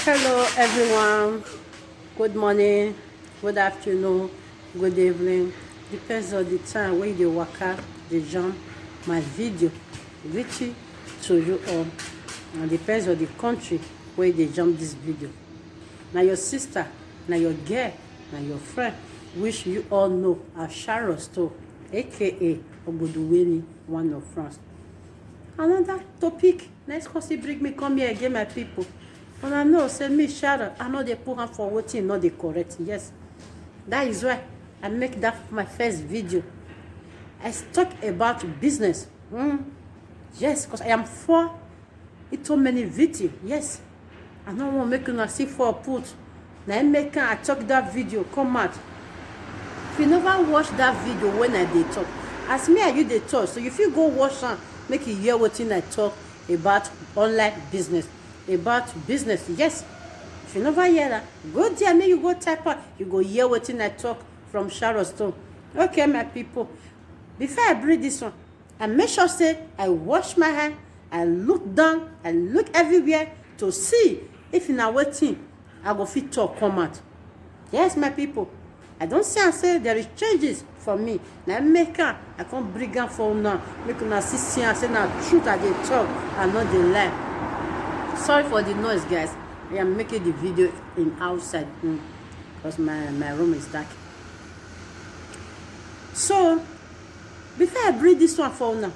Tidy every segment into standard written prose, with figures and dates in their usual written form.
Hello everyone, good morning, good afternoon, good evening. Depends on the time when you waka the jump my video reaching to you all, and depends on the country where they jump this video. Now your sister, now your girl, now your friend, which you all know as Sharon Stone, aka Oboduweni, one of France. Another topic, next cause bring me come here again, my people. When I know, say me Sharon, I know they put her for waiting, not the correct. Yes, that is why I make that my first video. I talk about business. Yes, because I am for it so many videos. Yes, I don't want to make you see for put. Now I make I talk that video come out. If you never watch that video when I did talk, as me and you they talk. So if you go watch am, make you hear what I talk about online business. About business. Yes, if you never hear that, go there, me you go type out, you go hear what I talk from Sharon Stone. Okay, my people, before I bring this one, I make sure say I wash my hand, I look down, I look everywhere to see if in our thing I go fit talk come out. Yes, my people, I don't say there is changes for me. Now make I can't bring am for now. Make una see and say now truth I dey talk and not the lie. Sorry for the noise, guys. I am making the video in outside because my room is dark. So before I bring this one for now,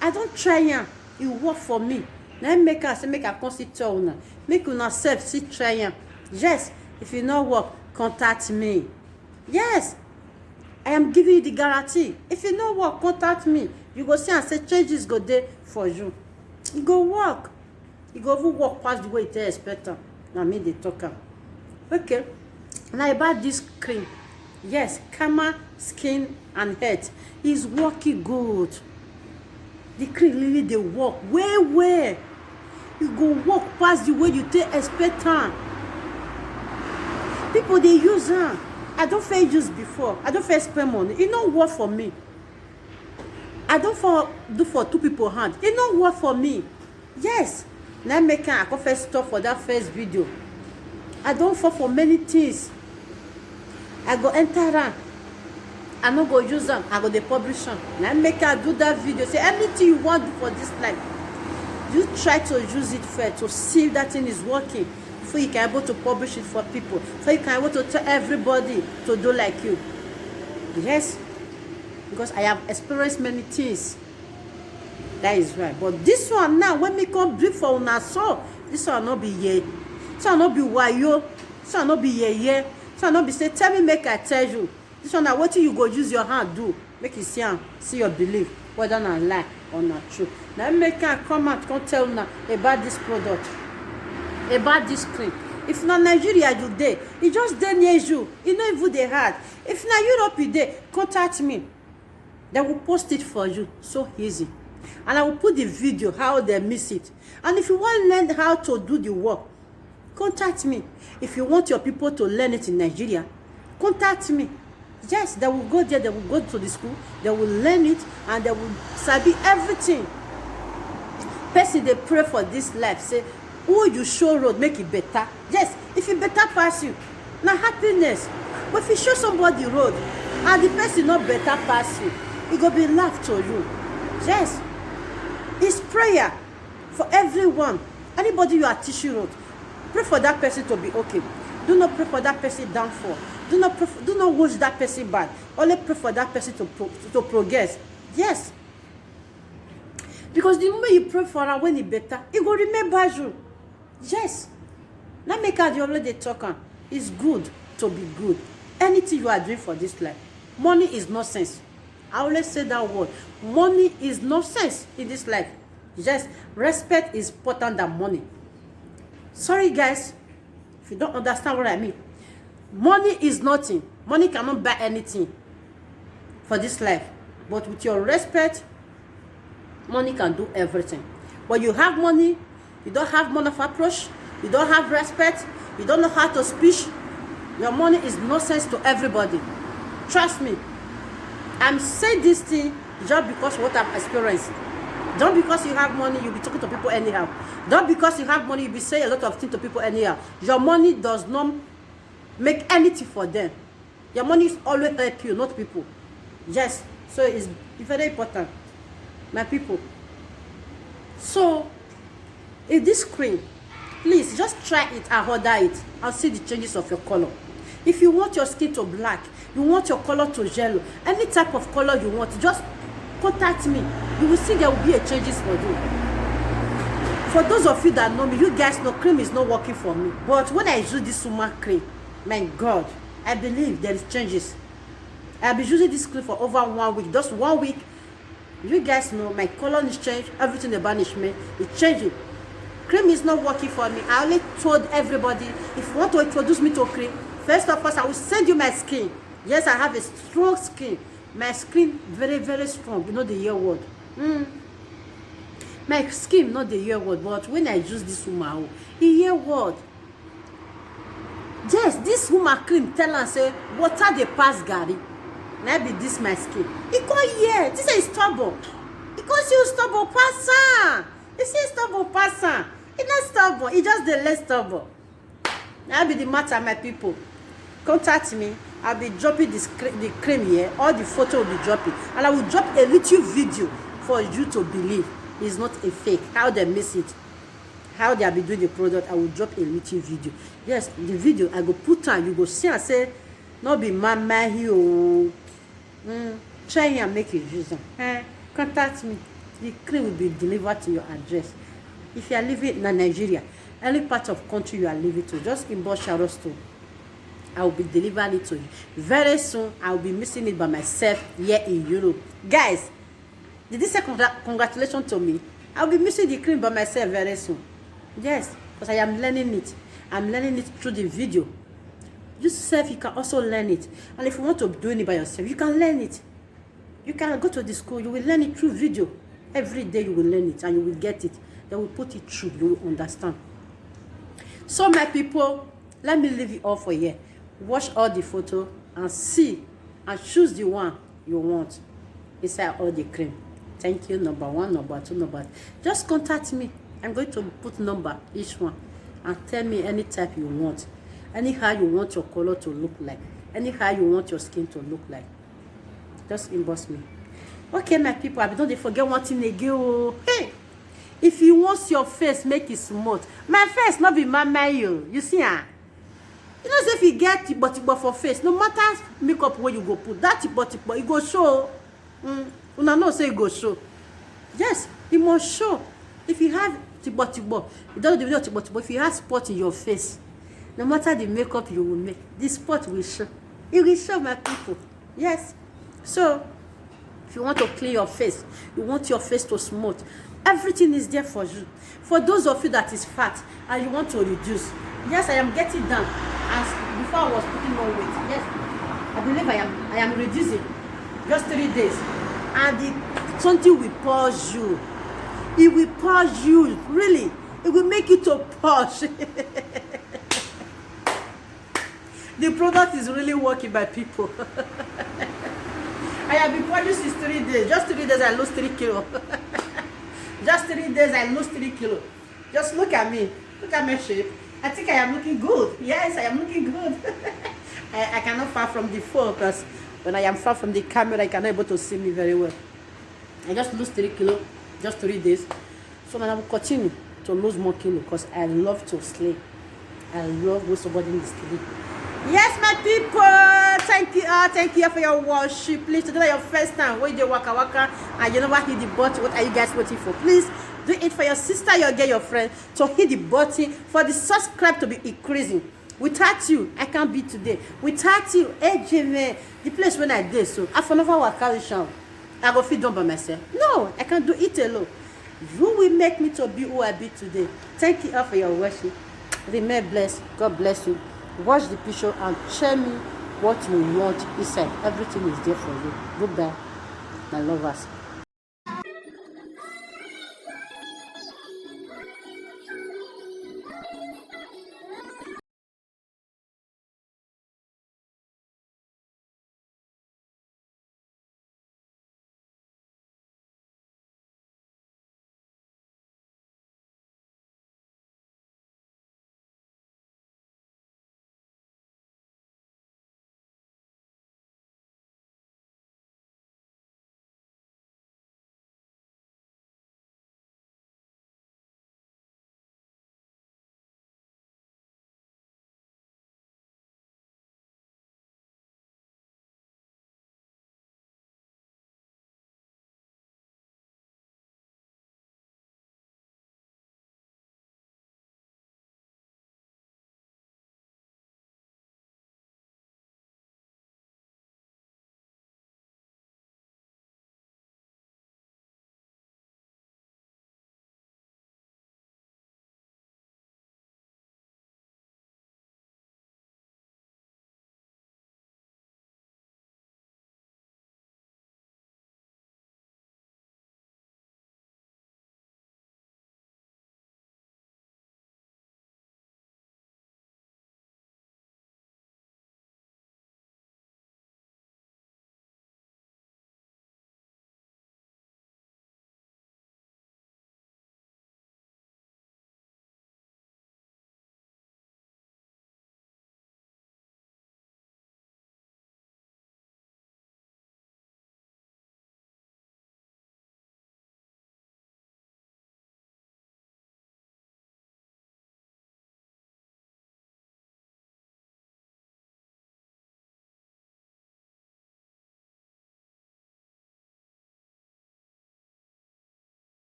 I don't try am. It work for me. Now make I say make I come sit tell una. Make una self sit try am. Yes, if you no work, contact me. Yes, I am giving you the guarantee. If you no work, contact me. You go see and say changes go there for you. You go work. You go even walk past the way it is expect. Now me they talk am. Okay. Now about this cream. Yes, Kama Skin and Health is working good. The cream really they work where you go walk past the way you take expect am. People they use am. I don't fair use before. I don't fair spend money. It don't work for me. I don't do for two people hand. It don't work for me. Yes. Now make I go first stop for that first video. I don't fall for many things. I go enter am. I no go use them. I go the publish them. Now make I do that video. Say anything you want for this life. You try to use it first to see if that thing is working before you can able to publish it for people. So you can able to tell everybody to do like you. Yes, because I have experienced many things. That is right. But this one now, when me come brief for una so, this one not be ye. This one not be wayo. This one not be ye. This one not be say, tell me make I tell you. This one now, what you go use your hand do? Make you see your belief, whether not lie or not true. Now make I come out, come tell una about this product, about this cream. If na Nigeria you dey, it just dey near you. It not even dey hard. If na Europe you dey, contact me. They will post it for you. So easy. And I will put the video how they miss it. And if you want to learn how to do the work, contact me. If you want your people to learn it in Nigeria, contact me. Yes, they will go there, they will go to the school, they will learn it, and they will sabi everything. Person they pray for this life, say, who you show road, make it better. Yes, if it better pass you, now happiness. But if you show somebody road, and the person not better pass you, it go be laugh to you. Yes. It's prayer for everyone. Anybody you are teaching road, pray for that person to be okay. Do not pray for that person downfall. Do not watch that person bad. Only pray for that person to progress. Yes. Because the moment you pray for her when it better, it will remember you. Yes. Now make her the already talker. It's good to be good. Anything you are doing for this life, money is nonsense. I always say that word. Money is nonsense in this life. Yes, respect is important than money. Sorry, guys, if you don't understand what I mean. Money is nothing. Money cannot buy anything for this life. But with your respect, money can do everything. But you have money, you don't have money of approach, you don't have respect, you don't know how to speak. Your money is nonsense to everybody. Trust me. I'm saying this thing just because what I've experienced. Don't because you have money, you'll be talking to people anyhow. Don't because you have money, you'll be saying a lot of things to people anyhow. Your money does not make anything for them. Your money is always help you, not people. Yes. So it's very important, my people. So, in this cream, please just try it and order it and see the changes of your color. If you want your skin to black, you want your color to yellow, any type of color you want, just contact me. You will see there will be a changes for you. For those of you that know me, you guys know cream is not working for me. But when I use this summer cream, my God, I believe there is changes. I've been using this cream for over 1 week. Just 1 week. You guys know my color is changed. Everything about me is changing. Cream is not working for me. I only told everybody, if you want to introduce me to cream, first of all, I will send you my skin. Yes, I have a strong skin. My skin very, very strong. You know the year word. My skin, not the year word, but when I use this woman, the year word. Yes, this woman cream tell her say, water the pass Gary. Maybe this my skin. He can't hear. This is stubborn. He can't see stubborn person. He see stubborn person. It's not stubborn. He just the less stubborn. That be the matter, my people. Contact me. I'll be dropping the cream here. All the photo will be dropping, and I will drop a little video for you to believe it's not a fake. How they miss it. How they have been doing the product. I will drop a little video. Yes, the video I go put on. You go see and say, no be mama here. Try and make it use them. Contact me. The cream will be delivered to your address. If you are living in Nigeria, any part of country you are living to, just inbox Sharon Stone. I will be delivering it to you. Very soon, I will be missing it by myself here in Europe. Guys, did you say congratulations to me? I will be missing the cream by myself very soon. Yes, because I am learning it. I'm learning it through the video. Yourself, you can also learn it. And if you want to do it by yourself, you can learn it. You can go to the school, you will learn it through video. Every day you will learn it and you will get it. They will put it through, you will understand. So my people, let me leave it all for here. Watch all the photo and see and choose the one you want inside all the cream. Thank you, number 1, number 2, number 3. Just contact me. I'm going to put number each one and tell me any type you want. Anyhow you want your color to look like. Anyhow you want your skin to look like. Just inbox me. Okay, my people, I don't forget one thing again. Hey, if you want your face, make it smooth. My face not be mama you see, you know, if you get tibo for face, no matter makeup where you go put that tibo, it go show. Una know say it go show. Yes, it must show. If you have tibo, you don't do tibo. If you have spot in your face, no matter the makeup you will make, this spot will show. It will show, my people. Yes. So, if you want to clean your face, you want your face to smooth, everything is there for you. For those of you that is fat and you want to reduce, yes, I am getting down. As before I was putting more weight. Yes, I believe I am reducing. Just 3 days, and something will pause you. It will pause you. Really, it will make you to pause. The product is really working, by people. I have been purging since 3 days. Just 3 days, I lose 3 kilos. Just 3 days, I lose 3 kilos. Just look at me. Look at my shape. I think I am looking good. Yes, I am looking good. I cannot far from the phone because when I am far from the camera, I cannot able to see me very well. I just lose 3 kilos, just 3 days. So now I will continue to lose more kilos because I love to sleep. I love when somebody is sleep. Yes, my people, thank you for your worship. Please, today your first time when you waka waka and you never hit the button. What are you guys waiting for? Please do it for your sister, your friend, to hit the button for the subscribe to be increasing. Without you, I can't be today. Without you, hey, the place when I did so, I for never work out show. I go feed done by myself. No, I can't do it alone. You will make me to be who I be today. Thank you all for your worship. Remain blessed. God bless you. Watch the picture and tell me what you want inside. Everything is there for you. Goodbye, my lovers.